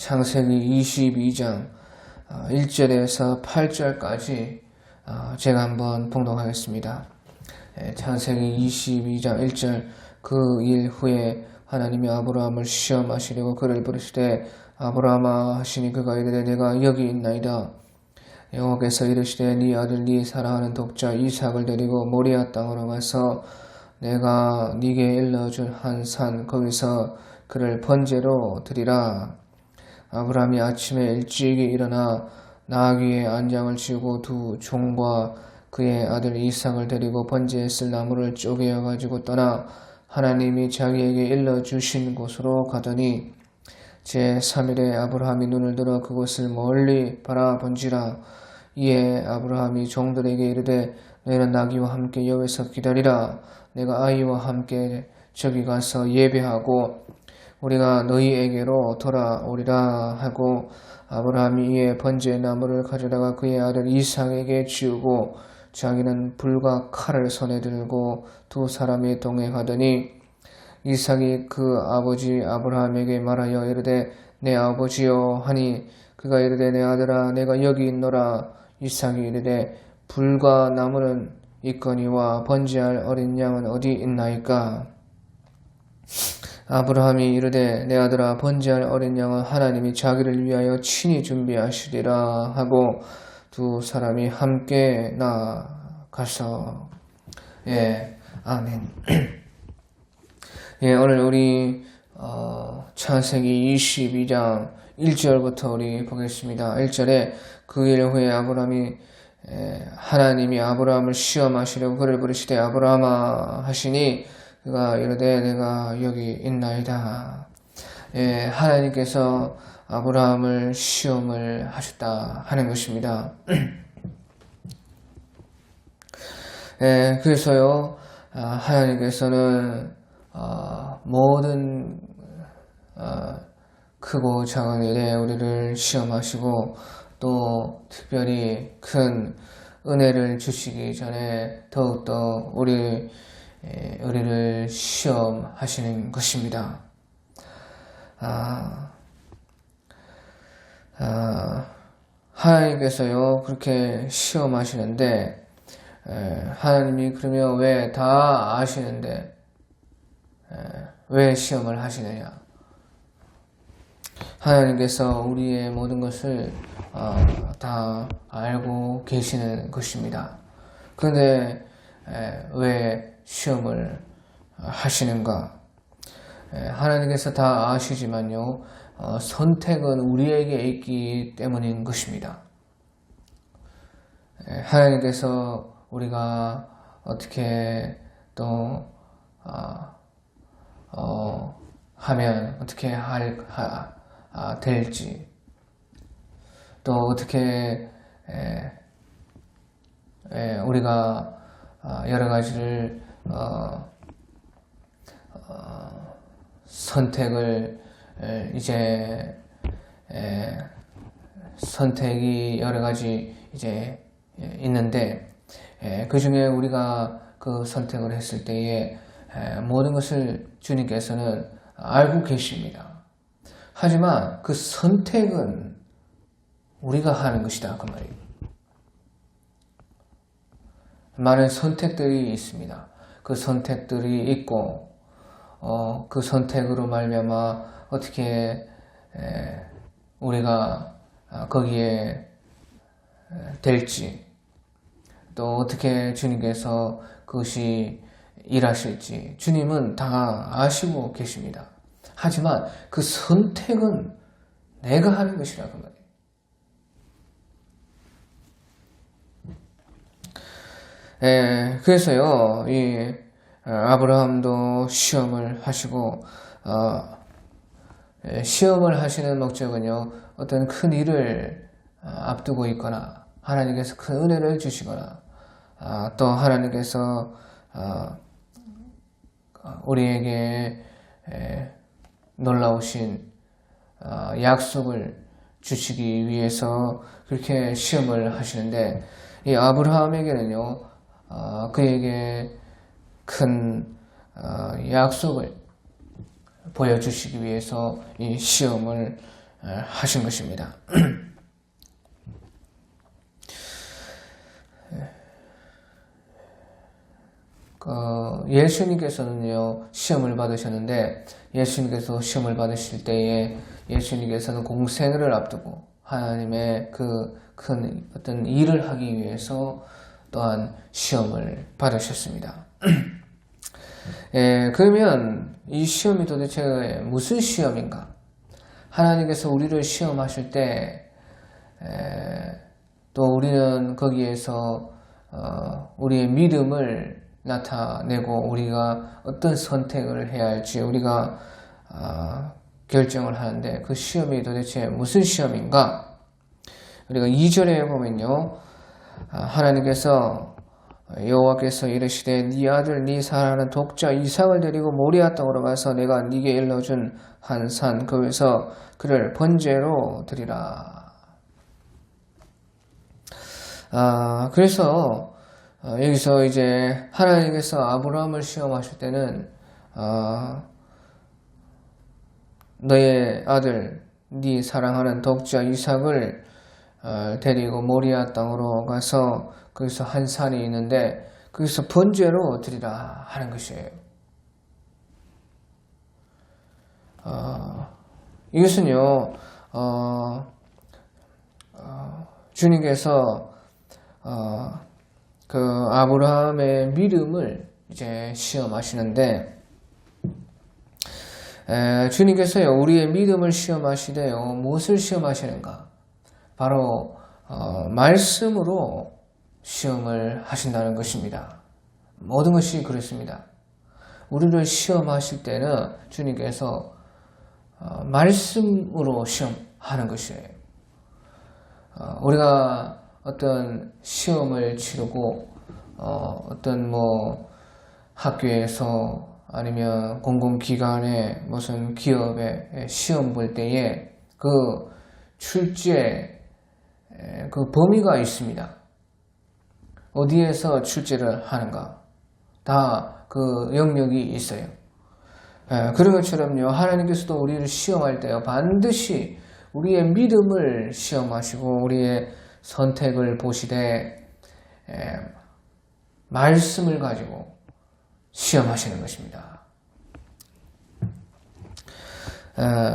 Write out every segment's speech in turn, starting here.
창세기 22장 1절에서 8절까지 제가 한번 봉독하겠습니다. 창세기 22장 1절 그 일 후에 하나님이 아브라함을 시험하시려고 그를 부르시되 아브라함아 하시니 그가 이르되 내가 여기 있나이다. 여호와께서 이르시되 네 아들 네 사랑하는 독자 이삭을 데리고 모리아 땅으로 가서 내가 네게 일러줄 한 산 거기서 그를 번제로 드리라. 아브라함이 아침에 일찍이 일어나 나귀의 안장을 지우고 두 종과 그의 아들 이삭을 데리고 번제에 쓸 나무를 쪼개어 가지고 떠나 하나님이 자기에게 일러주신 곳으로 가더니 제3일에 아브라함이 눈을 들어 그곳을 멀리 바라본지라. 이에 아브라함이 종들에게 이르되 너희는 나귀와 함께 여기서 기다리라. 내가 아이와 함께 저기 가서 예배하고 우리가 너희에게로 돌아오리라 하고 아브라함이 이에 번제 나무를 가져다가 그의 아들 이삭에게 지우고 자기는 불과 칼을 손에 들고 두 사람이 동행하더니 이삭이 그 아버지 아브라함에게 말하여 이르되 내 아버지여 하니 그가 이르되 내 아들아 내가 여기 있노라. 이삭이 이르되 불과 나무는 있거니와 번제할 어린 양은 어디 있나이까. 아브라함이 이르되 내 아들아 번제할 어린 양은 하나님이 자기를 위하여 친히 준비하시리라 하고 두 사람이 함께 나가서 아멘. 오늘 우리 창세기 22장 1절부터 우리 보겠습니다. 1절에 그 일 후에 아브라함이 하나님이 아브라함을 시험하시려고 그를 부르시되 아브라함아 하시니 그가 이르되 내가 여기 있나이다. 하나님께서 아브라함을 시험을 하셨다 하는 것입니다. 그래서요 하나님께서는 모든 크고 작은 일에 우리를 시험하시고 또 특별히 큰 은혜를 주시기 전에 더욱더 우리를 시험하시는 것입니다. 하나님께서요 그렇게 시험하시는데 하나님이 그러면 왜 다 아시는데 왜 시험을 하시느냐? 하나님께서 우리의 모든 것을 다 알고 계시는 것입니다. 그런데 왜 시험을 하시는가? 하나님께서 다 아시지만요 선택은 우리에게 있기 때문인 것입니다. 하나님께서 우리가 어떻게 또 하면 어떻게 될지 또 어떻게 우리가 여러 가지를 선택을 이제 선택이 여러 가지 이제 있는데 그 중에 우리가 그 선택을 했을 때에 모든 것을 주님께서는 알고 계십니다. 하지만 그 선택은 우리가 하는 것이다 그 말이에요. 많은 선택들이 있습니다. 그 선택들이 있고 그 선택으로 말미암아 어떻게 우리가 거기에 될지 또 어떻게 주님께서 그것이 일하실지 주님은 다 아시고 계십니다. 하지만 그 선택은 내가 하는 것이라 그 말이에요. 그래서요 이 아브라함도 시험을 하시고 시험을 하시는 목적은요 어떤 큰 일을 앞두고 있거나 하나님께서 큰 은혜를 주시거나 또 하나님께서 우리에게 놀라우신 약속을 주시기 위해서 그렇게 시험을 하시는데 이 아브라함에게는요 그에게 큰 약속을 보여주시기 위해서 이 시험을 하신 것입니다. 예수님께서는요, 시험을 받으셨는데, 예수님께서 시험을 받으실 때에 예수님께서는 공생애를 앞두고 하나님의 그 큰 어떤 일을 하기 위해서 또한 시험을 받으셨습니다. 그러면 이 시험이 도대체 무슨 시험인가? 하나님께서 우리를 시험하실 때, 또 우리는 거기에서 우리의 믿음을 나타내고 우리가 어떤 선택을 해야 할지 우리가 결정을 하는데, 그 시험이 도대체 무슨 시험인가? 우리가 2절에 보면요, 하나님께서 여호와께서 이르시되 네 아들 네 사랑하는 독자 이삭을 데리고 모리아 땅으로 가서 내가 네게 일러준 한 산 거기서 그를 번제로 드리라. 그래서 여기서 이제 하나님께서 아브라함을 시험하실 때는 너의 아들 네 사랑하는 독자 이삭을 데리고 모리아 땅으로 가서 거기서 한 산이 있는데 거기서 번제로 드리라 하는 것이에요. 이것은요, 주님께서 그 아브라함의 믿음을 이제 시험하시는데, 주님께서요, 우리의 믿음을 시험하시되요, 무엇을 시험하시는가? 바로 말씀으로 시험을 하신다는 것입니다. 모든 것이 그렇습니다. 우리를 시험하실 때는 주님께서 말씀으로 시험하는 것이에요. 우리가 어떤 시험을 치르고 어떤 학교에서 아니면 공공기관에 무슨 기업에 시험 볼 때에 그 출제 그 범위가 있습니다. 어디에서 출제를 하는가? 다 그 영역이 있어요. 그런 것처럼요, 하나님께서도 우리를 시험할 때요, 반드시 우리의 믿음을 시험하시고 우리의 선택을 보시되 말씀을 가지고 시험하시는 것입니다.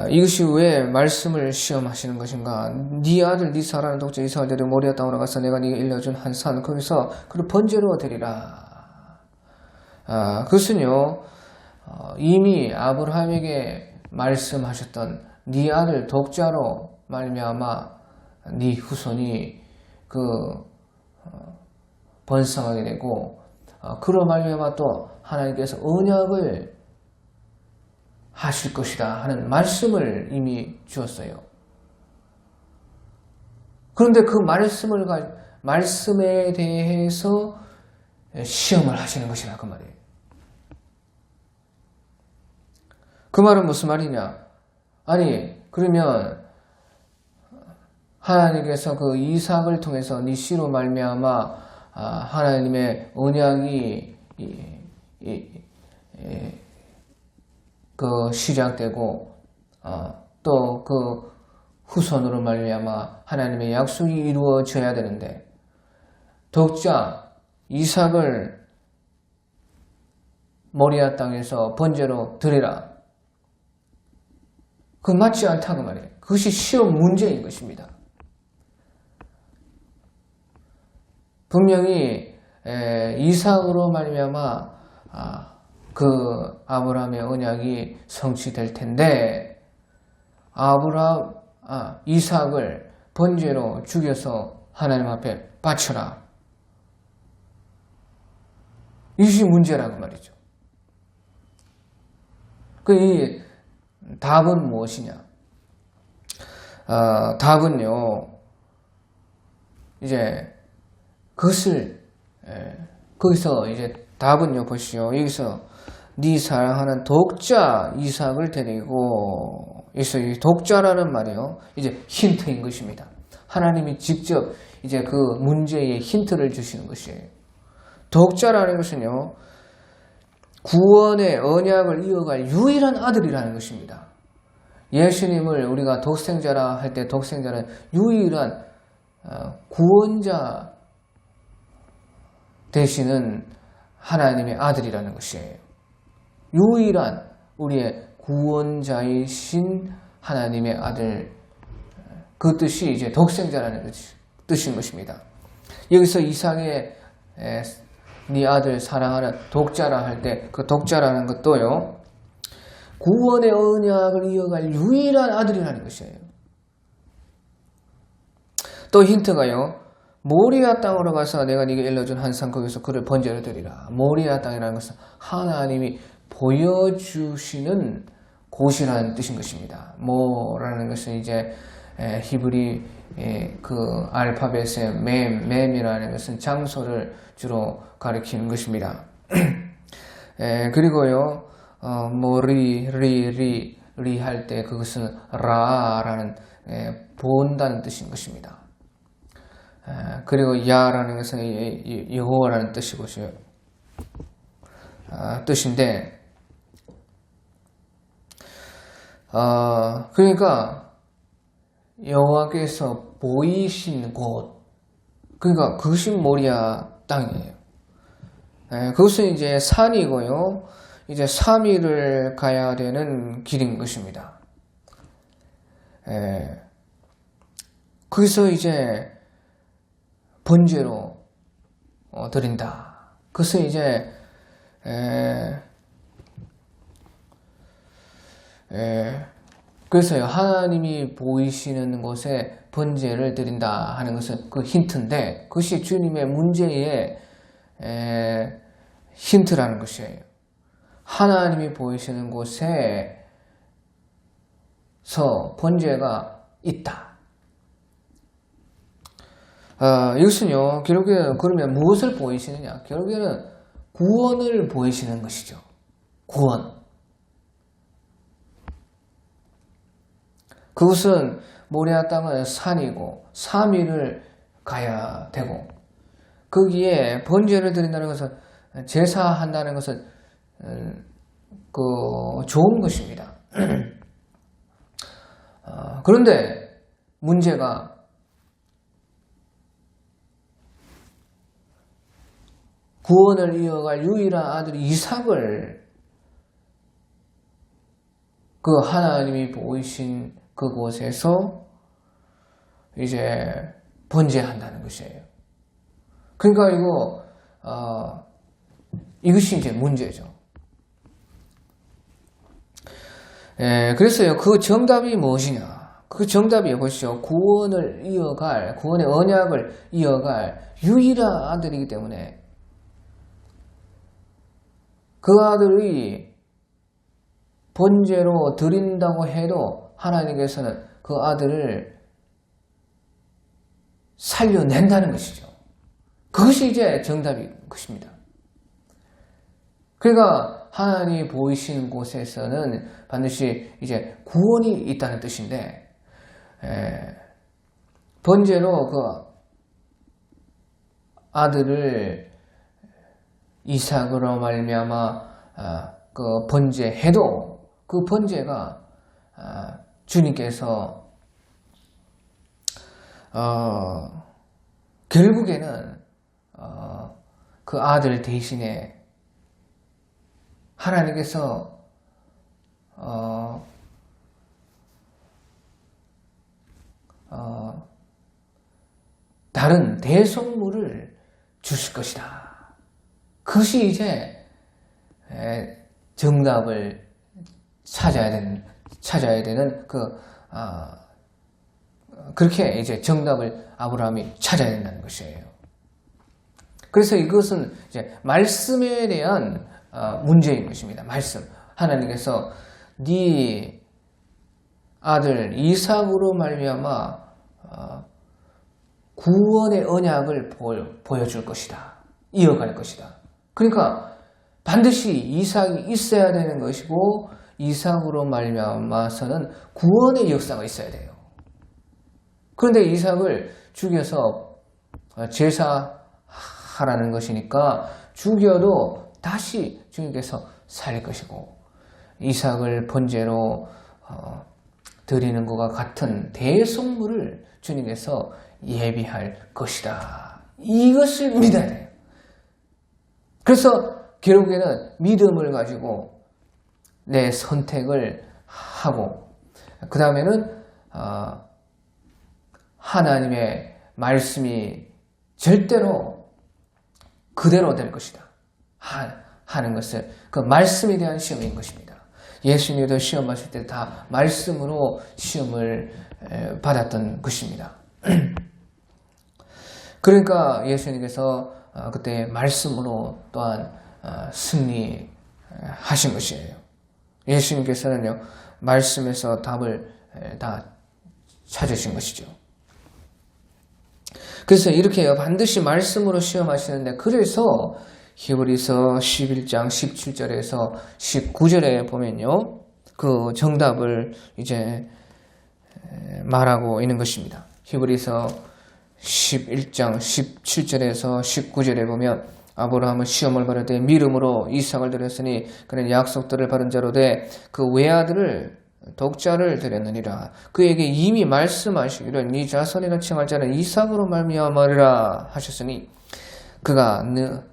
이것이 왜 말씀을 시험하시는 것인가? 네 아들 네 사랑하는 독자 이삭을 데리고 모리아 땅으로 가서 내가 네게 일러준 한 산 거기서 그를 번제로 드리라. 그것은요, 이미 아브라함에게 말씀하셨던 네 아들 독자로 말미암아 네 후손이 번성하게 되고, 그로 말미암아 또 하나님께서 언약을 하실 것이다 하는 말씀을 이미 주었어요. 그런데 그 말씀에 대해서 시험을 하시는 것이다, 그 말이에요. 그 말은 무슨 말이냐? 아니, 그러면 하나님께서 그 이삭을 통해서 네 씨로 말미암아 하나님의 언약이 시작되고 또 그 후손으로 말미암아 하나님의 약속이 이루어져야 되는데, 독자 이삭을 모리아 땅에서 번제로 드리라. 그 맞지 않다고 말이에요. 그것이 시험 문제인 것입니다. 분명히 이삭으로 말미암아 그 아브라함의 언약이 성취될 텐데, 이삭을 번제로 죽여서 하나님 앞에 바쳐라. 이것이 문제라고 말이죠. 이 답은 무엇이냐? 답은요, 이제 그것을 거기서 이제 답은요, 보시오. 여기서 네 사랑하는 독자 이삭을 데리고, 여기서 이 독자라는 말이요, 이제 힌트인 것입니다. 하나님이 직접 이제 그 문제에 힌트를 주시는 것이에요. 독자라는 것은요, 구원의 언약을 이어갈 유일한 아들이라는 것입니다. 예수님을 우리가 독생자라 할 때 독생자는 유일한 구원자 되시는 하나님의 아들이라는 것이에요. 유일한 우리의 구원자이신 하나님의 아들, 그 뜻이 이제 독생자라는 뜻인 것입니다. 여기서 이삭의 네 아들 사랑하는 독자라 할 때 그 독자라는 것도요, 구원의 언약을 이어갈 유일한 아들이라는 것이에요. 또 힌트가요, 모리아 땅으로 가서 내가 네게 일러준 한 산 거기서 그를 번제로 드리라. 모리아 땅이라는 것은 하나님이 보여주시는 곳이라는 뜻인 것입니다. 모라는 것은 이제 히브리 그 알파벳의 맴이라는 것은 장소를 주로 가리키는 것입니다. 그리고요, 리 할 때 그것은 라라는 본다는 뜻인 것입니다. 그리고 야라는 것은 여호와라는 뜻인데, 그러니까 여호와께서 보이신 곳, 그러니까 그것이 모리아 땅이에요. 그것은 이제 산이고요, 이제 3일을 가야 되는 길인 것입니다. 거기서 이제 번제로 드린다. 그것은 이제 그래서요, 하나님이 보이시는 곳에 번제를 드린다 하는 것은 그 힌트인데, 그것이 주님의 문제의 힌트라는 것이에요. 하나님이 보이시는 곳에서 번제가 있다. 이것은요, 결국에는 그러면 무엇을 보이시느냐? 결국에는 구원을 보이시는 것이죠. 구원. 그것은 모리아 땅은 산이고 3일을 가야 되고, 거기에 번제를 드린다는 것은, 제사한다는 것은 좋은 것입니다. 그런데 문제가, 구원을 이어갈 유일한 아들 이삭을 그 하나님이 보이신 그곳에서 이제 번제한다는 것이에요. 그러니까 이것이 이제 문제죠. 그래서요, 그 정답이 무엇이냐? 그 정답이 보시죠. 구원의 언약을 이어갈 유일한 아들이기 때문에 그 아들이 번제로 드린다고 해도 하나님께서는 그 아들을 살려낸다는 것이죠. 그것이 이제 정답인 것입니다. 그러니까 하나님이 보이시는 곳에서는 반드시 이제 구원이 있다는 뜻인데, 번제로 그 아들을 이삭으로 말미암아 그 번제해도 그 번제가 주님께서 결국에는 그 아들 대신에 하나님께서 다른 대속물을 주실 것이다. 그것이 이제 정답을 찾아야 되는 그렇게 이제 정답을 아브라함이 찾아야 된다는 것이에요. 그래서 이것은 이제 말씀에 대한 문제인 것입니다. 말씀. 하나님께서 네 아들 이삭으로 말미암아 구원의 언약을 보여줄 것이다. 이어갈 것이다. 그러니까 반드시 이삭이 있어야 되는 것이고, 이삭으로 말미암아서는 구원의 역사가 있어야 돼요. 그런데 이삭을 죽여서 제사하라는 것이니까 죽여도 다시 주님께서 살릴 것이고, 이삭을 번제로 드리는 것과 같은 대속물을 주님께서 예비할 것이다. 이것을 믿어야 돼요. 그래서 결국에는 믿음을 가지고 내 선택을 하고 그 다음에는 하나님의 말씀이 절대로 그대로 될 것이다 하는 것을 그 말씀에 대한 시험인 것입니다. 예수님도 시험 하실 때 다 말씀으로 시험을 받았던 것입니다. 그러니까 예수님께서 그때 말씀으로 또한 승리하신 것이에요. 예수님께서는요 말씀에서 답을 다 찾으신 것이죠. 그래서 이렇게 반드시 말씀으로 시험하시는데 그래서 히브리서 11장 17절에서 19절에 보면요 그 정답을 이제 말하고 있는 것입니다. 히브리서 11장 17절에서 19절에 보면 아브라함은 시험을 받을 때 믿음으로 이삭을 드렸으니 그는 약속들을 받은 자로 돼 그 외아들을 독자를 드렸느니라. 그에게 이미 말씀하시기를 네 자손이라 칭할 자는 이삭으로 말미암으리라 하셨으니 그가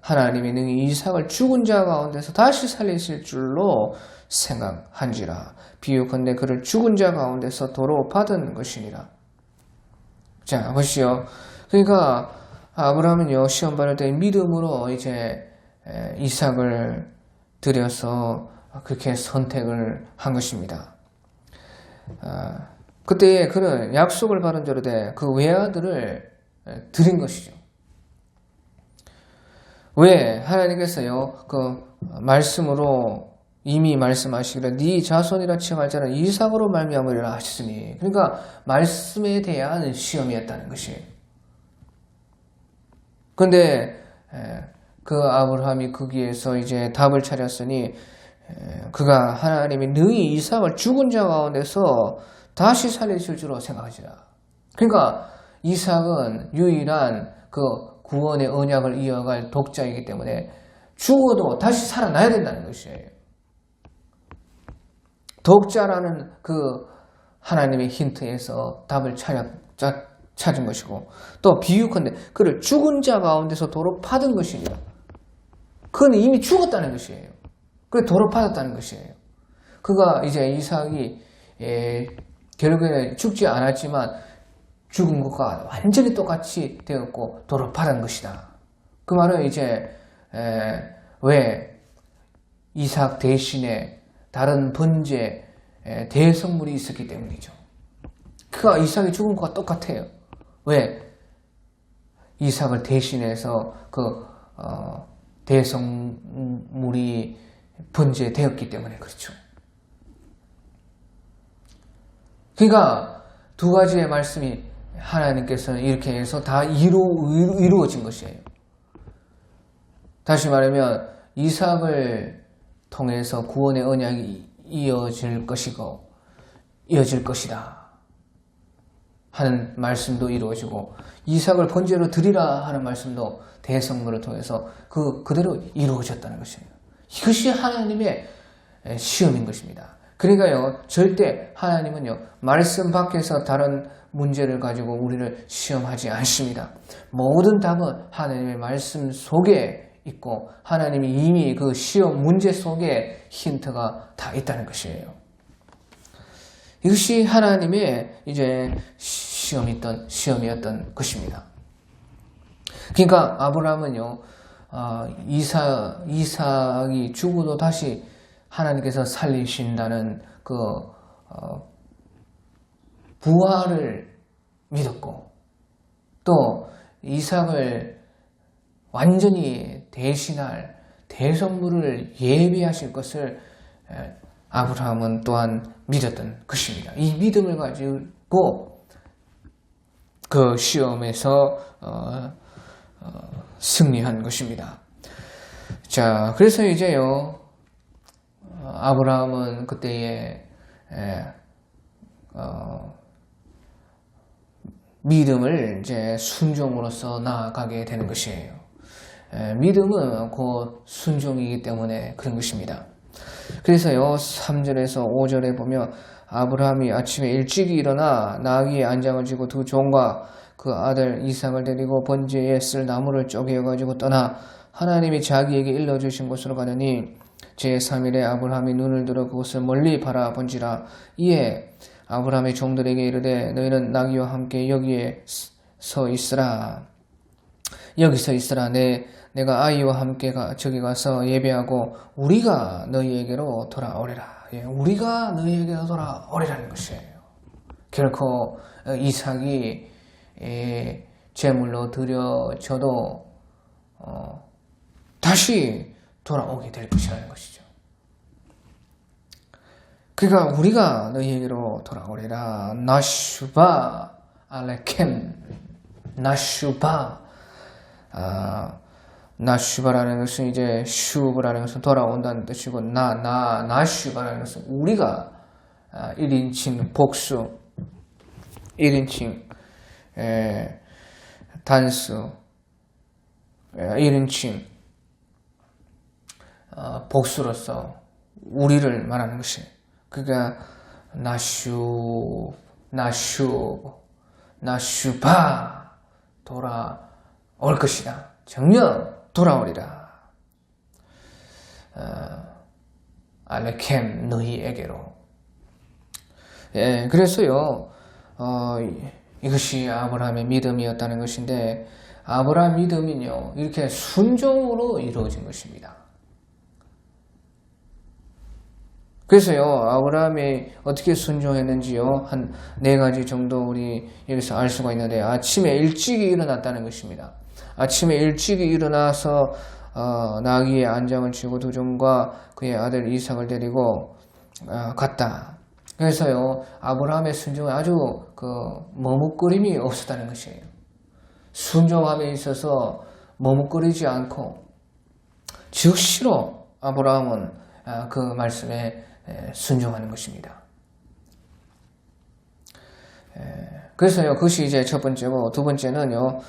하나님이 능히 이삭을 죽은 자 가운데서 다시 살리실 줄로 생각한지라. 비유컨대 그를 죽은 자 가운데서 도로 받은 것이니라. 자 보시오. 그러니까 아브라함은요 시험 받을 때 믿음으로 이제 이삭을 드려서 그렇게 선택을 한 것입니다. 그때 그는 약속을 받은 자로 돼 그 외아들을 드린 것이죠. 왜? 하나님께서요 그 말씀으로 이미 말씀하시기를 네 자손이라 칭할 자는 이삭으로 말미암으리라 하셨으니 그러니까 말씀에 대한 시험이었다는 것이에요. 그런데 그 아브라함이 거기에서 이제 답을 찾았으니 그가 하나님이 능히 이삭을 죽은 자 가운데서 다시 살리실 줄로 생각하시라. 그러니까 이삭은 유일한 그 구원의 언약을 이어갈 독자이기 때문에 죽어도 다시 살아나야 된다는 것이에요. 독자라는 그 하나님의 힌트에서 답을 찾은 것이고 또 비유컨대 그를 죽은 자 가운데서 도로 파든 것이니라. 그는 이미 죽었다는 것이에요. 그래 도로 파졌다는 것이에요. 그가 이제 이삭이 결국에 죽지 않았지만 죽은 것과 완전히 똑같이 되었고 도로 파는 것이다. 그 말은 이제 왜 이삭 대신에 다른 번제 대성물이 있었기 때문이죠. 그가 이삭이 죽은 것과 똑같아요. 왜? 이삭을 대신해서 그 대성물이 번제되었기 때문에 그렇죠. 그러니까 두 가지의 말씀이 하나님께서는 이렇게 해서 다 이루어진 것이에요. 다시 말하면 이삭을 통해서 구원의 언약이 이어질 것이다 하는 말씀도 이루어지고 이삭을 번제로 드리라 하는 말씀도 대성물을 통해서 그대로 이루어졌다는 것이에요. 이것이 하나님의 시험인 것입니다. 그러니까요 절대 하나님은요 말씀 밖에서 다른 문제를 가지고 우리를 시험하지 않습니다. 모든 답은 하나님의 말씀 속에 있고 하나님이 이미 그 시험 문제 속에 힌트가 다 있다는 것이에요. 이것이 하나님의 이제 시험이었던 것입니다. 그러니까 아브라함은요 이삭이 죽어도 다시 하나님께서 살리신다는 그 부활을 믿었고 또 이삭을 완전히 대신할 대성물을 예비하실 것을 아브라함은 또한 믿었던 것입니다. 이 믿음을 가지고 그 시험에서 승리한 것입니다. 자, 그래서 이제요 아브라함은 그때에 믿음을 이제 순종으로서 나아가게 되는 것이에요. 믿음은 곧 순종이기 때문에 그런 것입니다. 그래서요 3절에서 5절에 보면 아브라함이 아침에 일찍이 일어나 나귀의 안장을 쥐고 두 종과 그 아들 이삭을 데리고 번제에 쓸 나무를 쪼개어 가지고 떠나 하나님이 자기에게 일러주신 곳으로 가더니 제3일에 아브라함이 눈을 들어 그곳을 멀리 바라본지라. 이에 아브라함의 종들에게 이르되 너희는 나귀와 함께 여기서 있으라. 내가 아이와 함께 저기 가서 예배하고 우리가 너희에게로 돌아오리라. 우리가 너희에게로 돌아오리라는 것이에요. 결코 이삭이 제물로 드려져도 다시 돌아오게 될 것이라는 것이죠. 그러니까 우리가 너희에게로 돌아오리라. 나슈바 알레켐 나슈바. 나슈바라는 것은 이제 슈브라는 것은 돌아온다는 뜻이고 나슈바라는 것은 우리가 1인칭 복수 1인칭 단수 1인칭 복수로서 우리를 말하는 것이. 그러니까 나슈바 돌아올 것이다. 정녕 돌아오리라. 알레켐 너희에게로. 그래서요 이것이 아브라함의 믿음이었다는 것인데, 아브라함 믿음은요 이렇게 순종으로 이루어진 것입니다. 그래서요 아브라함이 어떻게 순종했는지요 한 4가지 정도 우리 여기서 알 수가 있는데, 아침에 일찍이 일어났다는 것입니다. 아침에 일찍이 일어나서 나귀의 안장을 쥐고 두 종과 그의 아들 이삭을 데리고 갔다. 그래서요 아브라함의 순종에 아주 머뭇거림이 없었다는 것이에요. 순종함에 있어서 머뭇거리지 않고 즉시로 아브라함은 그 말씀에 순종하는 것입니다. 그래서요 그것이 이제 첫 번째고, 두 번째는요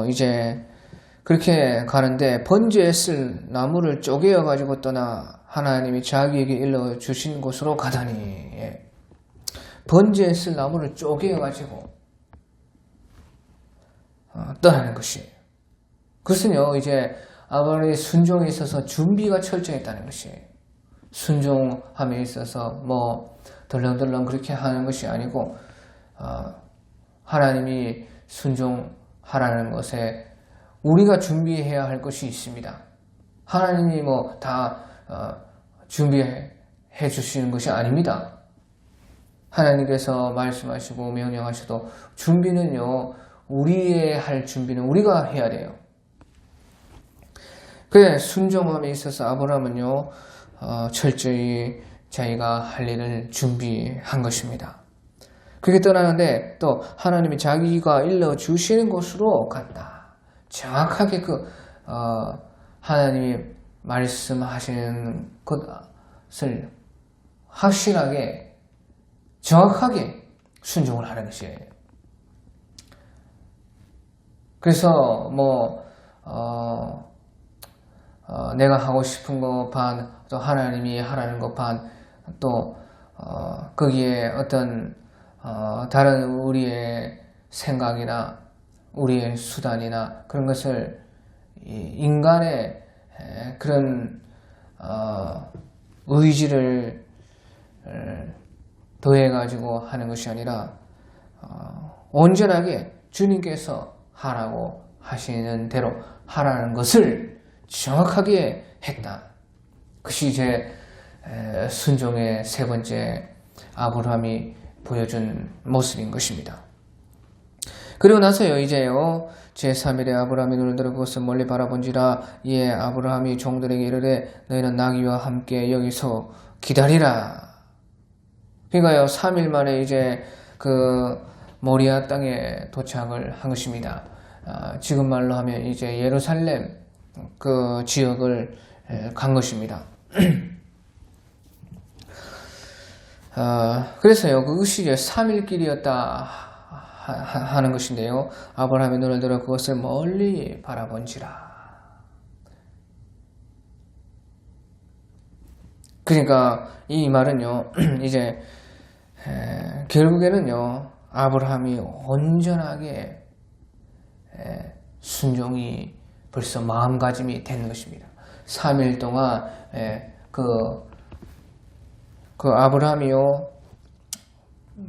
이제 그렇게 가는데 번제에 쓸 나무를 쪼개어 가지고 떠나 하나님이 자기에게 일러 주신 곳으로 가다니. 번제에 쓸 나무를 쪼개어 가지고 떠나는 것이에요. 그것은요 이제 아브라함의 순종에 있어서 준비가 철저했다는 것이에요. 순종함에 있어서 덜렁덜렁 그렇게 하는 것이 아니고, 하나님이 순종하라는 것에 우리가 준비해야 할 것이 있습니다. 하나님이 다 준비해 주시는 것이 아닙니다. 하나님께서 말씀하시고 명령하셔도 준비는요 우리의 할 준비는 우리가 해야 돼요. 그래 순종함에 있어서 아브라함은요 철저히 자기가 할 일을 준비한 것입니다. 그렇게 떠나는데 또 하나님이 자기가 일러주시는 곳으로 갔다. 정확하게 하나님이 말씀하시는 것을 확실하게 정확하게 순종을 하는 것이에요. 그래서 내가 하고 싶은 거 반, 또 하나님이 하라는 거 반, 또 거기에 어떤 다른 우리의 생각이나 우리의 수단이나 그런 것을 인간의 그런 의지를 더해가지고 하는 것이 아니라 온전하게 주님께서 하라고 하시는 대로 하라는 것을 정확하게 했다. 그것이 이제 순종의 세 번째 아브라함이 보여준 모습인 것입니다. 그리고 나서요 이제요 제3일에 아브라함이 눈을 들어 그것을 멀리 바라본지라. 이에 아브라함이 종들에게 이르되 너희는 나귀와 함께 여기서 기다리라. 그러니까요 3일 만에 이제 모리아 땅에 도착을 한 것입니다. 지금 말로 하면 이제 예루살렘 그 지역을 간 것입니다. 그래서요 그것이 이제 3일 길이었다 하는 것인데요, 아브라함이 눈을 들어 그것을 멀리 바라본지라. 그러니까 이 말은요 이제 결국에는요, 아브라함이 온전하게 순종이 벌써 마음가짐이 되는 것입니다. 3일 동안 그 아브라함이요,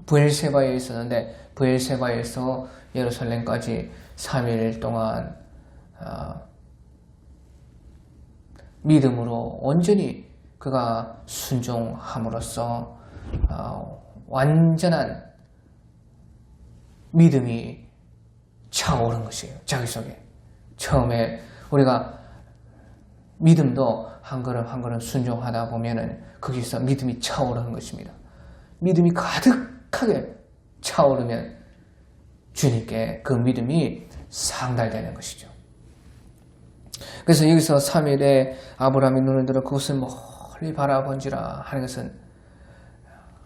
브엘세바에 있었는데 브엘세바에서 예루살렘까지 3일 동안 믿음으로 온전히 그가 순종함으로써 완전한 믿음이 차오른 것이에요. 자기 속에. 처음에 우리가 믿음도 한 걸음 한 걸음 순종하다 보면은 거기서 믿음이 차오르는 것입니다. 믿음이 가득하게 차오르면 주님께 그 믿음이 상달되는 것이죠. 그래서 여기서 3일에 아브라함이 눈을 들어 그것을 멀리 바라본지라 하는 것은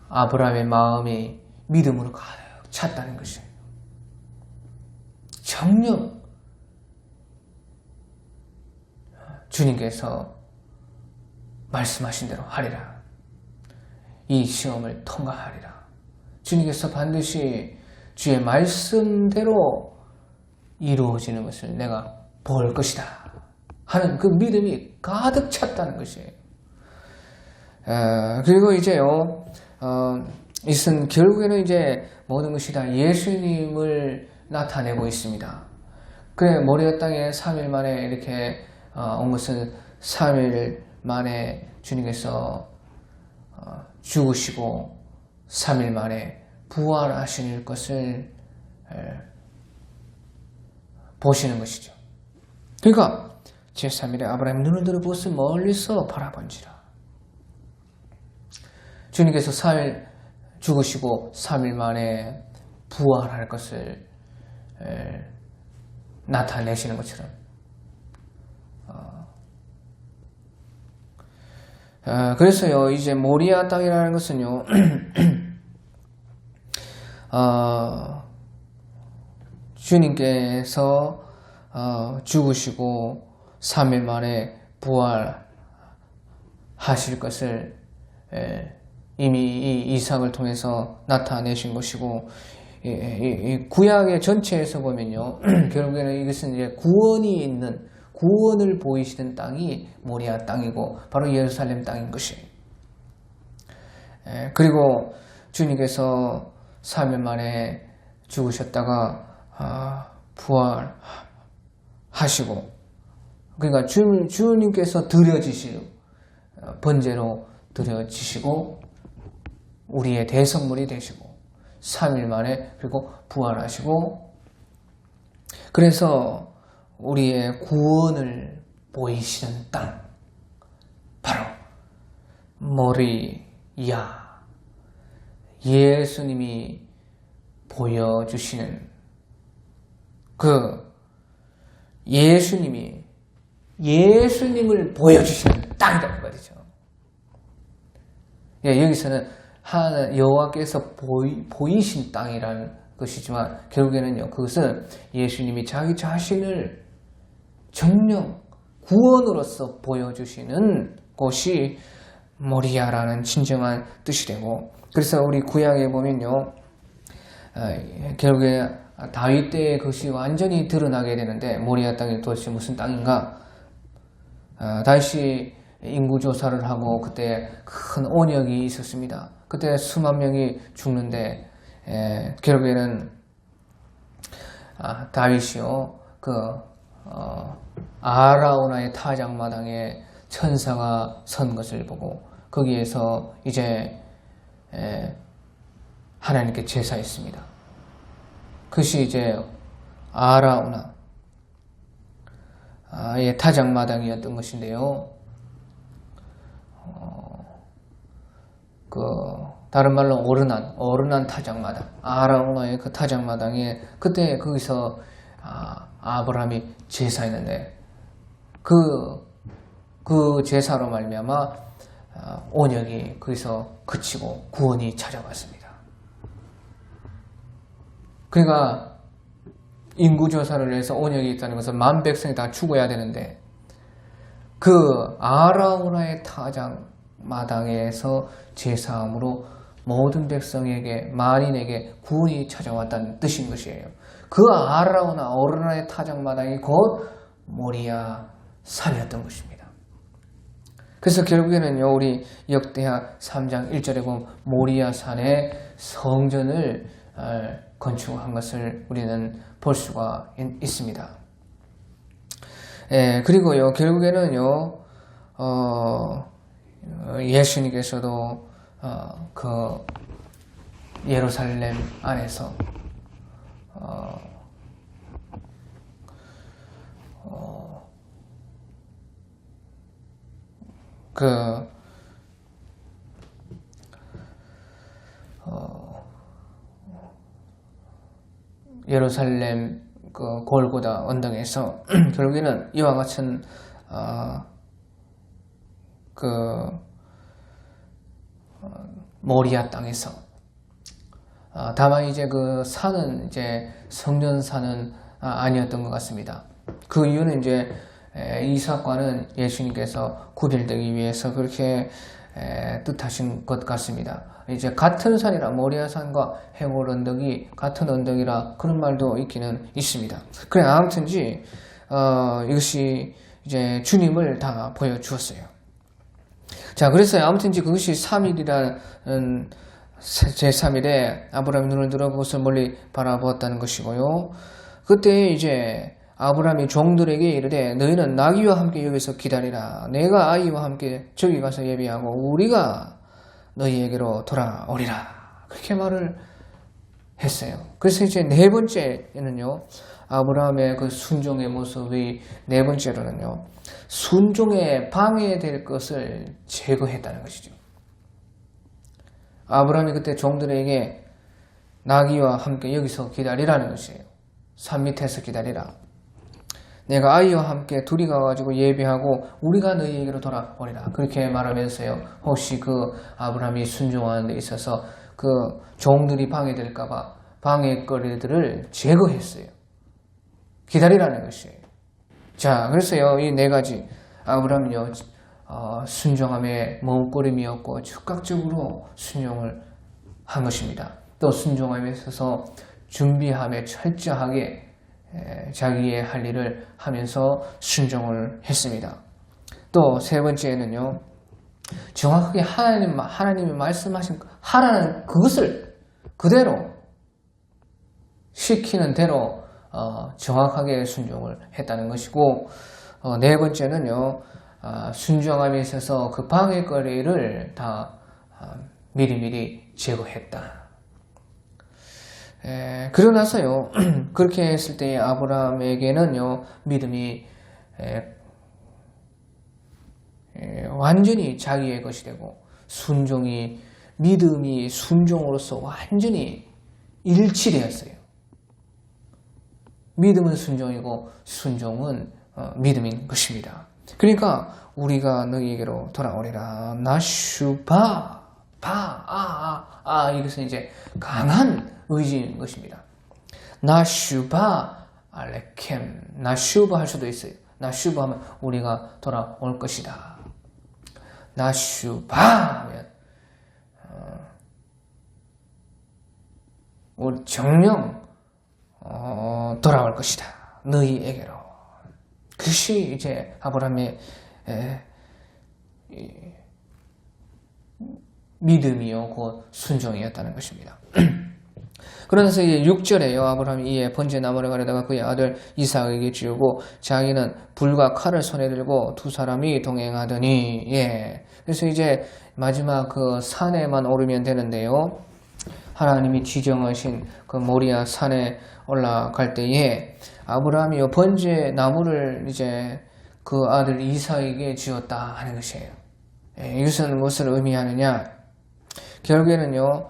아브라함의 마음이 믿음으로 가득 찼다는 것이에요. 정녕 주님께서 말씀하신 대로 하리라. 이 시험을 통과하리라. 주님께서 반드시 주의 말씀대로 이루어지는 것을 내가 볼 것이다 하는 그 믿음이 가득 찼다는 것이에요. 그리고 이제요, 이것은 결국에는 이제 모든 것이 다 예수님을 나타내고 있습니다. 그래, 모리아 땅에 3일 만에 이렇게 온 것은 3일 만에 주님께서 죽으시고 3일 만에 부활하실 것을 보시는 것이죠. 그러니까 제3일에 아브라함이 눈을 들어 그것을 멀리서 바라본지라. 주님께서 4일 죽으시고 3일 만에 부활할 것을 나타내시는 것처럼 그래서요, 이제 모리아 땅이라는 것은요, 주님께서 죽으시고 3일 만에 부활하실 것을 이미 이 이삭을 통해서 나타내신 것이고, 이 구약의 전체에서 보면요, 결국에는 이것은 이제 구원이 있는, 구원을 보이시는 땅이 모리아 땅이고 바로 예루살렘 땅인 것이에요. 그리고 주님께서 3일 만에 죽으셨다가 부활하시고, 그러니까 주님께서 드려지시고 번제로 드려지시고 우리의 대성물이 되시고 3일 만에 그리고 부활하시고, 그래서 우리의 구원을 보이시는 땅, 바로 모리아, 예수님이 보여주시는 그 예수님을 보여주시는 땅이다 그 말이죠. 여기서는 여호와께서 보이신 땅이라는 것이지만 결국에는요, 그것은 예수님이 자기 자신을 정령 구원으로서 보여주시는 곳이 모리아라는 진정한 뜻이 되고, 그래서 우리 구약에 보면요, 결국에 다윗 때의 것이 완전히 드러나게 되는데, 모리아 땅이 도대체 무슨 땅인가? 다시 인구조사를 하고 그때 큰 온역이 있었습니다. 그때 수만 명이 죽는데 결국에는 다윗이요, 아라우나의 타작마당에 천사가 선 것을 보고 거기에서 이제 하나님께 제사했습니다. 그것이 이제 아라우나의 타작마당이었던 것인데요. 다른 말로 어른한 타작마당, 아라우나의 그 타작마당에 그때 거기서 아브라함이 제사했는데 그 제사로 말미암아 온역이 거기서 그치고 구원이 찾아왔습니다. 그러니까 인구조사를 해서 온역이 있다는 것은 만 백성이 다 죽어야 되는데 그 아라우나의 타작마당에서 제사함으로 모든 백성에게 만인에게 구원이 찾아왔다는 뜻인 것이에요. 그 아름다우나 오르나의 타작마당이 곧 모리아 산이었던 것입니다. 그래서 결국에는요, 우리 역대하 3장 1절에 보면 모리아 산에 성전을 건축한 것을 우리는 볼 수가 있습니다. 그리고요, 결국에는요, 예수님께서도 그 예루살렘 안에서 예루살렘 그 골고다 언덕에서 결국에는 이와 같은 모리아 땅에서 다만 이제 그 산은 이제 성전산은 아니었던 것 같습니다. 그 이유는 이제 이 사건은 예수님께서 구별되기 위해서 그렇게 뜻하신 것 같습니다. 이제 같은 산이라 모리아산과 헤골 언덕이 같은 언덕이라 그런 말도 있기는 있습니다. 그래 아무튼지 이것이 이제 주님을 다 보여주었어요. 자, 그래서 아무튼지 그것이 3일이라는 제3일에 아브라함이 눈을 들어 그것을 멀리 바라보았다는 것이고요. 그때 이제 아브라함이 종들에게 이르되 너희는 나귀와 함께 여기서 기다리라. 내가 아이와 함께 저기 가서 예비하고 우리가 너희에게로 돌아오리라. 그렇게 말을 했어요. 그래서 이제 네 번째는요, 아브라함의 그 순종의 모습이 네 번째로는요, 순종에 방해될 것을 제거했다는 것이죠. 아브라함이 그때 종들에게 나귀와 함께 여기서 기다리라는 것이에요. 산 밑에서 기다리라. 내가 아이와 함께 둘이 가가지고 예배하고 우리가 너희에게로 돌아오리라. 그렇게 말하면서요. 혹시 그 아브라함이 순종하는 데 있어서 그 종들이 방해될까봐 방해거리들을 제거했어요. 기다리라는 것이에요. 자, 그래서요. 이 네 가지 아브라함은요. 순종함의 머뭇거림이었고 즉각적으로 순종을 한 것입니다. 또 순종함에 있어서 준비함에 철저하게 자기의 할 일을 하면서 순종을 했습니다. 또 세 번째는요, 정확하게 하나님이 말씀하신 하라는 그것을 그대로 시키는 대로 정확하게 순종을 했다는 것이고, 네 번째는요, 순종함에 있어서 그 방해거리를 다 미리미리 제거했다. 그러고 나서요, 그렇게 했을 때 아브라함에게는요, 믿음이 완전히 자기의 것이 되고, 믿음이 순종으로서 완전히 일치되었어요. 믿음은 순종이고, 순종은 믿음인 것입니다. 그러니까, 우리가 너희에게로 돌아오리라. 나슈바, 이것은 이제 강한 의지인 것입니다. 나슈바 알레켐, 나슈바 할 수도 있어요. 나슈바 하면 우리가 돌아올 것이다. 나슈바 하면 우리 정령 돌아올 것이다. 너희에게로. 그것이 이제 아브라함의 믿음이요 곧 순종이었다는 것입니다. 그러면서 이제 6절에요. 아브라함이 이에 번제 나무를 가려다가 그의 아들 이삭에게 지우고 자기는 불과 칼을 손에 들고 두 사람이 동행하더니, 그래서 이제 마지막 그 산에만 오르면 되는데요. 하나님이 지정하신 그 모리아 산에 올라갈 때에 아브라함이 번제 나무를 이제 그 아들 이삭에게 지었다 하는 것이에요. 이것은 무엇을 의미하느냐? 결국에는요,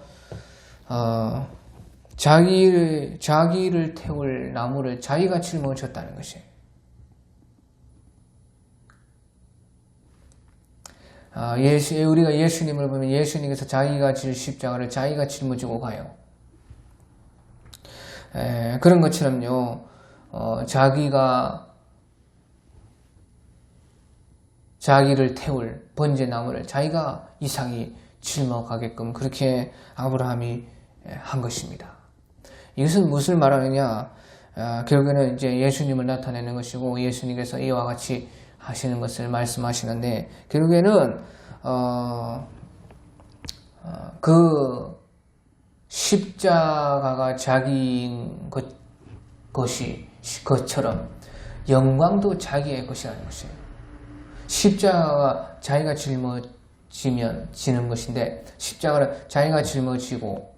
자기를 태울 나무를 자기가 짊어졌다는 것이에요. 우리가 예수님을 보면 예수님께서 자기가 질 십자가를 자기가 짊어지고 가요. 그런 것처럼요, 자기를 태울 번제 나무를 자기가 이삭이 짊어가게끔 그렇게 아브라함이 한 것입니다. 이것은 무엇을 말하느냐? 결국에는 이제 예수님을 나타내는 것이고 예수님께서 이와 같이 하시는 것을 말씀하시는데 결국에는 그 십자가가 자기인 것처럼 영광도 자기의 것이라는 것이에요. 십자가가 자기가 짊어지면 지는 것인데 십자가를 자기가 짊어지고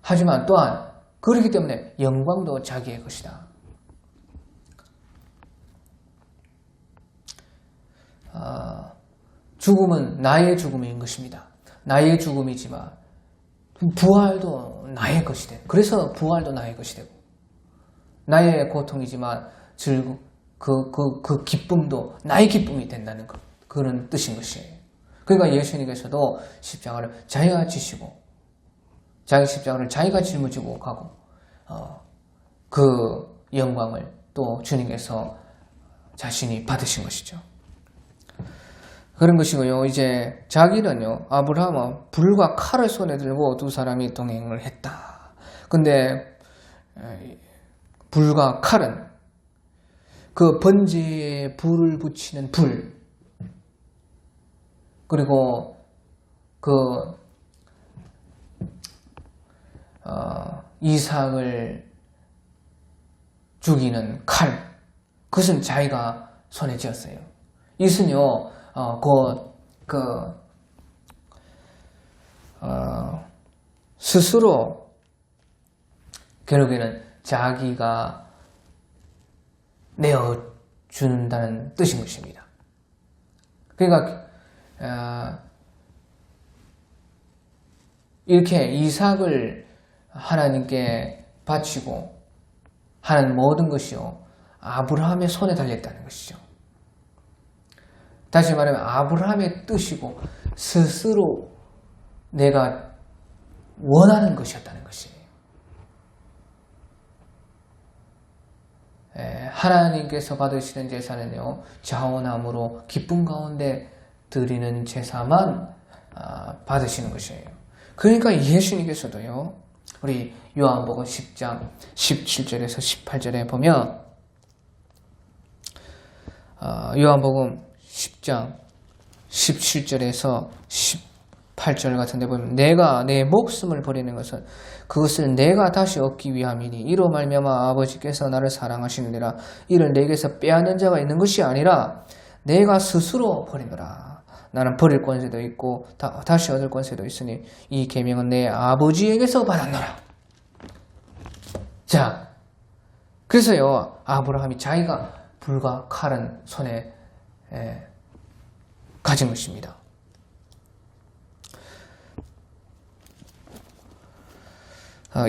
하지만 또한 그렇기 때문에 영광도 자기의 것이다. 죽음은 나의 죽음인 것입니다. 나의 죽음이지만 부활도 나의 것이 되고 그래서 부활도 나의 것이 되고 나의 고통이지만 그 기쁨도 나의 기쁨이 된다는 것 그런 뜻인 것이에요. 그러니까 예수님께서도 십자가를 자기가 지시고 자기 십자가를 자기가 짊어지고 가고 그 영광을 또 주님께서 자신이 받으신 것이죠. 그런 것이고요. 이제 자기는요, 아브라함은 불과 칼을 손에 들고 두 사람이 동행을 했다. 근데 불과 칼은 그 번제에 불을 붙이는 불, 그리고 그 이삭을 죽이는 칼, 그것은 자기가 손에 쥐었어요. 이것은요, 스스로 결국에는 자기가 내어준다는 뜻인 것입니다. 그러니까 이렇게 이삭을 하나님께 바치고 하는 모든 것이요 아브라함의 손에 달렸다는 것이죠. 다시 말하면 아브라함의 뜻이고 스스로 내가 원하는 것이었다는 것이에요. 하나님께서 받으시는 제사는요 자원함으로 기쁨 가운데 드리는 제사만 받으시는 것이에요. 그러니까 예수님께서도요 우리 요한복음 10장 17절에서 18절에 보면 요한복음 10장 17절에서 18절 같은 데 보면 내가 내 목숨을 버리는 것은 그것을 내가 다시 얻기 위함이니 이로 말미암아 아버지께서 나를 사랑하시느니라 이를 내게서 빼앗는 자가 있는 것이 아니라 내가 스스로 버리노라. 나는 버릴 권세도 있고 다시 얻을 권세도 있으니 이 계명은 내 아버지에게서 받았노라. 자, 그래서요 아브라함이 자기가 불과 칼은 손에 가진 것입니다.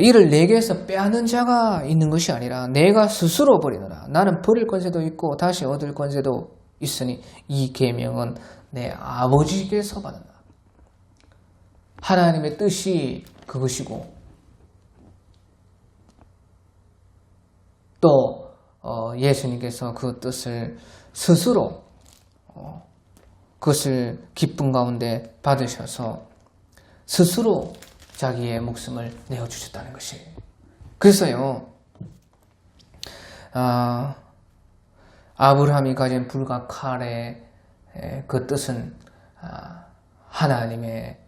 이를 내게서 빼앗는 자가 있는 것이 아니라 내가 스스로 버리노라. 나는 버릴 권세도 있고 다시 얻을 권세도 있으니 이 계명은 내 아버지께서 받았다. 하나님의 뜻이 그것이고 또 예수님께서 그 뜻을 스스로 그것을 기쁨 가운데 받으셔서 스스로 자기의 목숨을 내어주셨다는 것이에요. 그래서요 아브라함이 가진 불과 칼의 그 뜻은 하나님의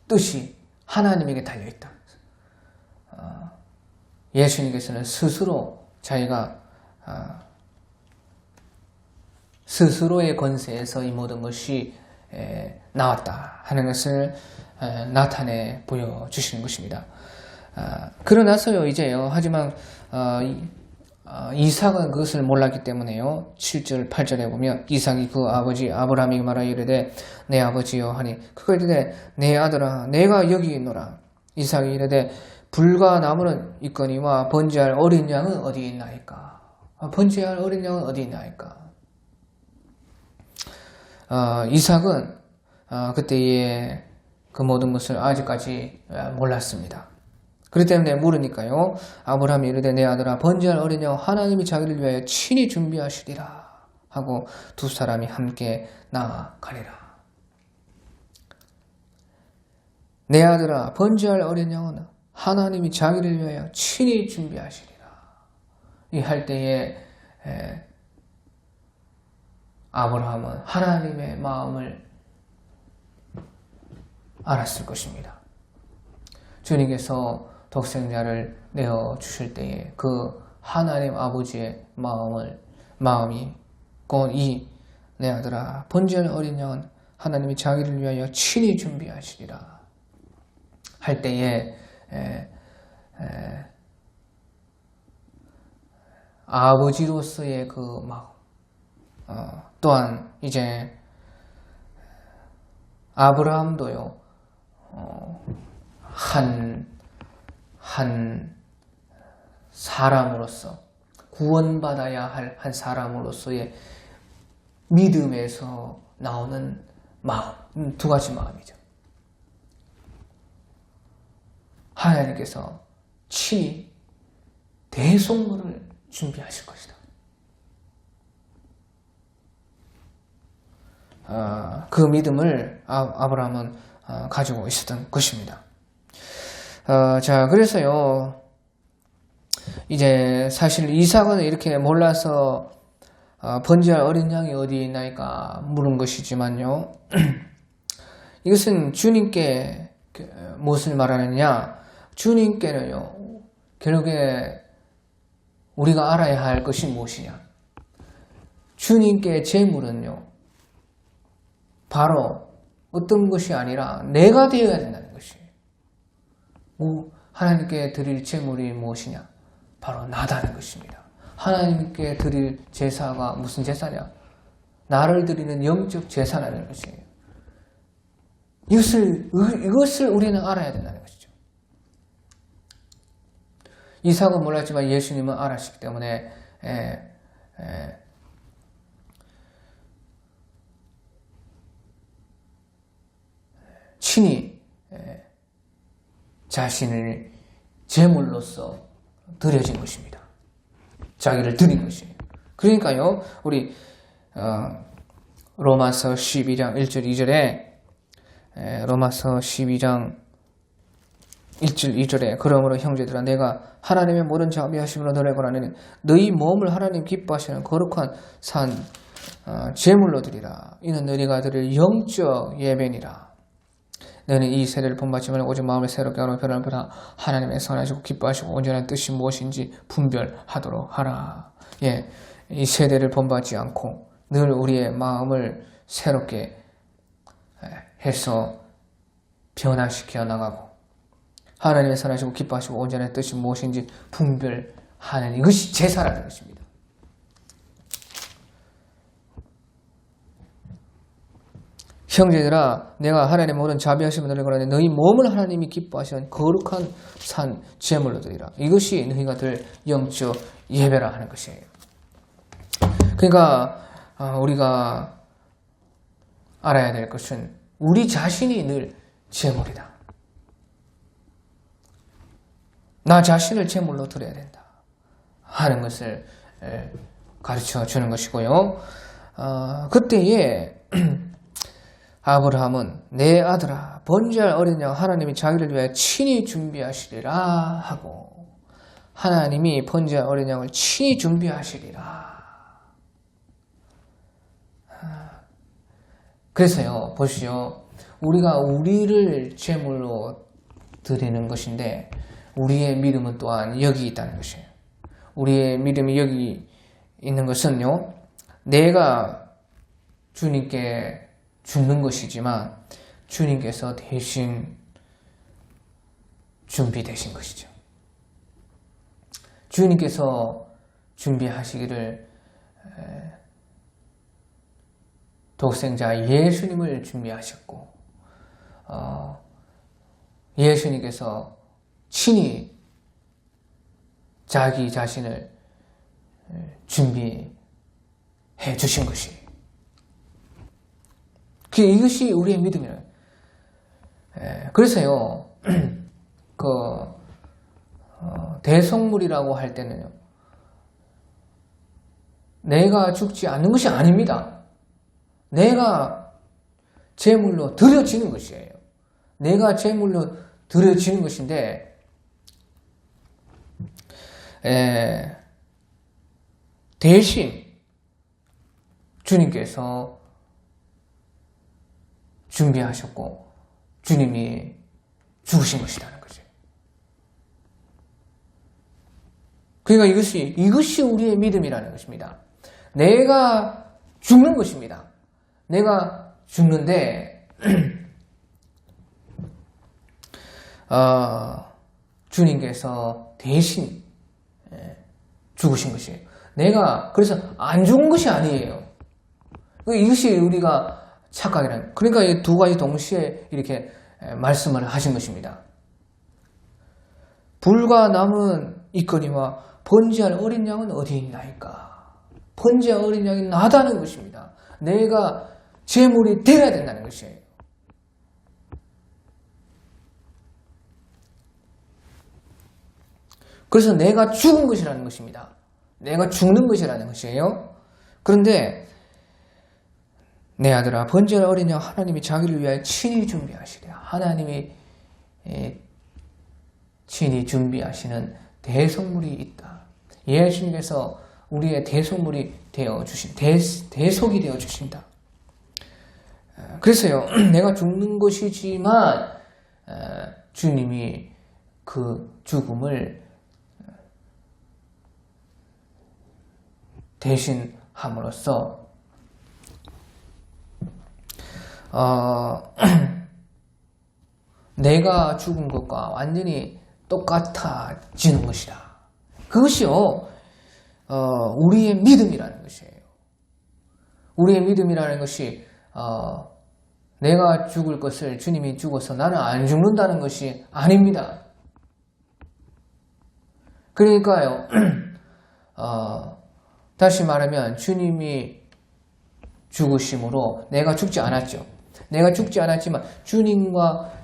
뜻이 하나님에게 달려있다. 예수님께서는 스스로 자기가 스스로의 권세에서 이 모든 것이 나왔다 하는 것을 나타내 보여주시는 것입니다. 그러나서요 이제요 하지만 이삭은 그것을 몰랐기 때문에요 7절 8절에 보면 이삭이 그 아버지 아브라함이 말하여 이르되 내 아버지여 하니 그가 이르되 내 아들아 내가 여기 있노라. 이삭이 이르되 불과 나무는 있거니와 번제할 어린 양은 어디 있나이까. 번제할 어린 양은 어디 있나이까. 이삭은 그때의 그 모든 것을 아직까지 몰랐습니다. 그렇기 때문에 물으니까요 아브라함이 이르되 내 아들아 번제할 어린 양 하나님이 자기를 위하여 친히 준비하시리라 하고 두 사람이 함께 나아가리라. 내 아들아 번제할 어린 양은 하나님이 자기를 위하여 친히 준비하시리라. 이 할 때에 아브라함은 하나님의 마음을 알았을 것입니다. 주님께서 독생자를 내어주실 때에 그 하나님 아버지의 마음이 곧 이 내 아들아 번제할 어린 양은 하나님이 자기를 위하여 친히 준비하시리라 할 때에 아버지로서의 그 마음 또한 이제 아브라함도요 한 사람으로서 구원받아야 할 한 사람으로서의 믿음에서 나오는 마음, 두 가지 마음이죠. 하나님께서 친히 대속물을 준비하실 것이다. 그 믿음을 아브라함은 가지고 있었던 것입니다. 자, 그래서요, 이제 사실 이삭은 이렇게 몰라서 번제할 어린 양이 어디 있나이까 물은 것이지만요, 이것은 주님께 무엇을 말하느냐? 주님께는요, 결국에 우리가 알아야 할 것이 무엇이냐? 주님께 제물은요, 바로 어떤 것이 아니라 내가 되어야 된다는 것이에요. 하나님께 드릴 제물이 무엇이냐? 바로 나다는 것입니다. 하나님께 드릴 제사가 무슨 제사냐? 나를 드리는 영적 제사라는 것이에요. 이것을 우리는 알아야 된다는 것이죠. 이삭은 몰랐지만 예수님은 알았기 때문에 친히 자신을 제물로서 드려진 것입니다. 자기를 드린 것이에요. 그러니까요, 우리 로마서 12장 1절 2절에 로마서 12장 1절 2절에 그러므로 형제들아 내가 하나님의 모든 자비하심으로 너를 권하노니 너희 몸을 하나님 기뻐하시는 거룩한 산 제물로 드리라. 이는 너희가 드릴 영적 예배니라. 너는 이 세대를 본받지 말고 오직 마음을 새롭게 하고 변화를 보라. 하나님의 선하시고 기뻐하시고 온전한 뜻이 무엇인지 분별하도록 하라. 예, 이 세대를 본받지 않고 늘 우리의 마음을 새롭게 해서 변화시켜 나가고 하나님의 선하시고 기뻐하시고 온전한 뜻이 무엇인지 분별하는 이것이 제사라는 것입니다. 형제들아 내가 하나님의 모든 자비하심을 너희를 권하노니 너희 몸을 하나님이 기뻐하시는 거룩한 산 제물로 드리라. 이것이 너희가 들 영적 예배라 하는 것이에요. 그러니까 우리가 알아야 될 것은 우리 자신이 늘 제물이다. 나 자신을 제물로 드려야 된다 하는 것을 가르쳐 주는 것이고요. 그때에 아브라함은 내 아들아 번제할 어린 양 하나님이 자기를 위하여 친히 준비하시리라 하고 하나님이 번제할 어린 양을 친히 준비하시리라. 그래서요 보시오, 우리가 우리를 제물로 드리는 것인데 우리의 믿음은 또한 여기 있다는 것이에요. 우리의 믿음이 여기 있는 것은요, 내가 주님께 죽는 것이지만 주님께서 대신 준비되신 것이죠. 주님께서 준비하시기를 독생자 예수님을 준비하셨고 예수님께서 친히 자기 자신을 준비해 주신 것이에요. 이것이 우리의 믿음이에요. 그래서요, 대속물이라고 할 때는요, 내가 죽지 않는 것이 아닙니다. 내가 제물로 드려지는 것이에요. 내가 제물로 드려지는 것인데, 대신 주님께서 준비하셨고 주님이 죽으신 것이라는 거죠. 그러니까 이것이 우리의 믿음이라는 것입니다. 내가 죽는 것입니다. 내가 죽는데 주님께서 대신 죽으신 것이에요. 내가 그래서 안 죽은 것이 아니에요. 이것이 우리가 착각이라는, 그러니까 이 두 가지 동시에 이렇게 말씀을 하신 것입니다. 불과 남은 있거니와 번제할 어린 양은 어디 있나이까? 번제할 어린 양이 나다는 것입니다. 내가 제물이 되어야 된다는 것이에요. 그래서 내가 죽은 것이라는 것입니다. 내가 죽는 것이라는 것이에요. 그런데 내 아들아, 번제할 어린 양 하나님이 자기를 위하여 친히 준비하시리라. 하나님이 친히 준비하시는 대속물이 있다. 예수님께서 우리의 대속물이 되어주신, 대속이 되어주신다. 그래서요, 내가 죽는 것이지만 주님이 그 죽음을 대신함으로써 내가 죽은 것과 완전히 똑같아지는 것이다. 그것이요, 우리의 믿음이라는 것이에요. 우리의 믿음이라는 것이 내가 죽을 것을 주님이 죽어서 나는 안 죽는다는 것이 아닙니다. 그러니까요, 다시 말하면 주님이 죽으심으로 내가 죽지 않았죠. 내가 죽지 않았지만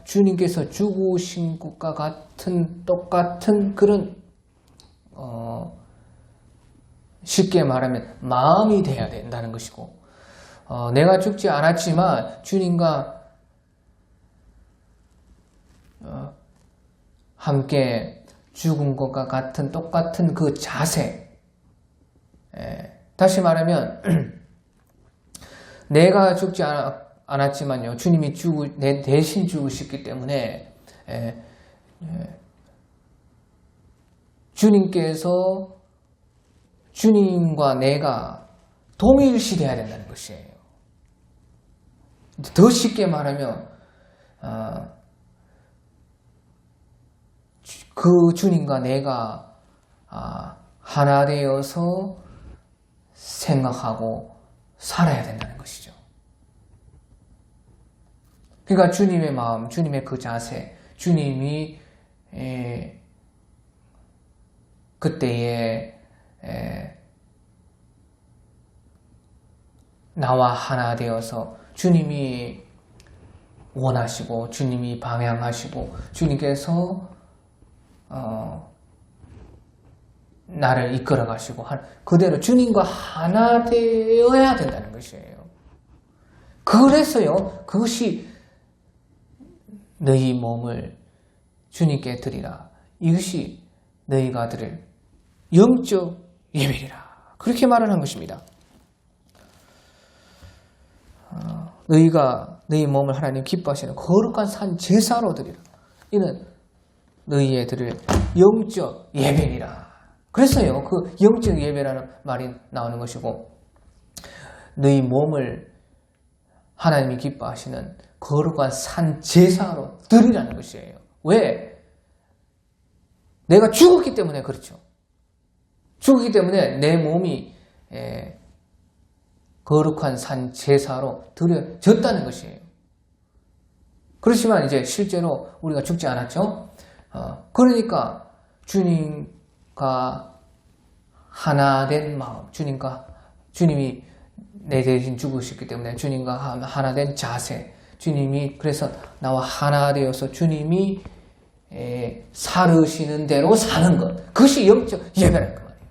주님께서 죽으신 것과 같은 똑같은 그런 쉽게 말하면 마음이 돼야 된다는 것이고, 내가 죽지 않았지만 주님과 함께 죽은 것과 같은 똑같은 그 자세, 다시 말하면 내가 죽지 않았지만요, 주님이 내 대신 죽으셨기 때문에 주님께서 주님과 내가 동일시돼야 된다는 것이에요. 더 쉽게 말하면 그 주님과 내가 하나 되어서 생각하고 살아야 된다는 것이죠. 그러니까 주님의 마음, 주님의 그 자세, 주님이 그때에 나와 하나 되어서 주님이 원하시고 주님이 방향하시고 주님께서 나를 이끌어 가시고 그대로 주님과 하나 되어야 된다는 것이에요. 그래서요, 그것이 너희 몸을 주님께 드리라. 이것이 너희가 드릴 영적 예배리라. 그렇게 말을 한 것입니다. 너희가 너희 몸을 하나님 기뻐하시는 거룩한 산 제사로 드리라. 이는 너희의 드릴 영적 예배니라. 그래서요, 그 영적 예배라는 말이 나오는 것이고, 너희 몸을 하나님이 기뻐하시는 거룩한 산 제사로 드리라는 것이에요. 왜? 내가 죽었기 때문에 그렇죠. 죽었기 때문에 내 몸이 거룩한 산 제사로 드려졌다는 것이에요. 그렇지만 이제 실제로 우리가 죽지 않았죠. 그러니까 주님과 하나 된 마음, 주님이 내 대신 죽으셨기 때문에 주님과 하나 된 자세, 주님이 그래서 나와 하나 되어서 주님이 살으시는 대로 사는 것, 그것이 영적 예배라는 거 말이에요.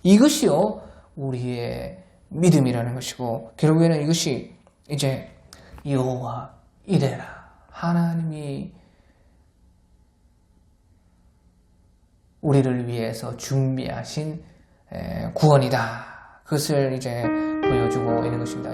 이것이요, 우리의 믿음이라는 것이고, 결국에는 이것이 이제 여호와 이레라. 하나님이 우리를 위해서 준비하신 구원이다. 그것을 이제 보여주고 있는 것입니다.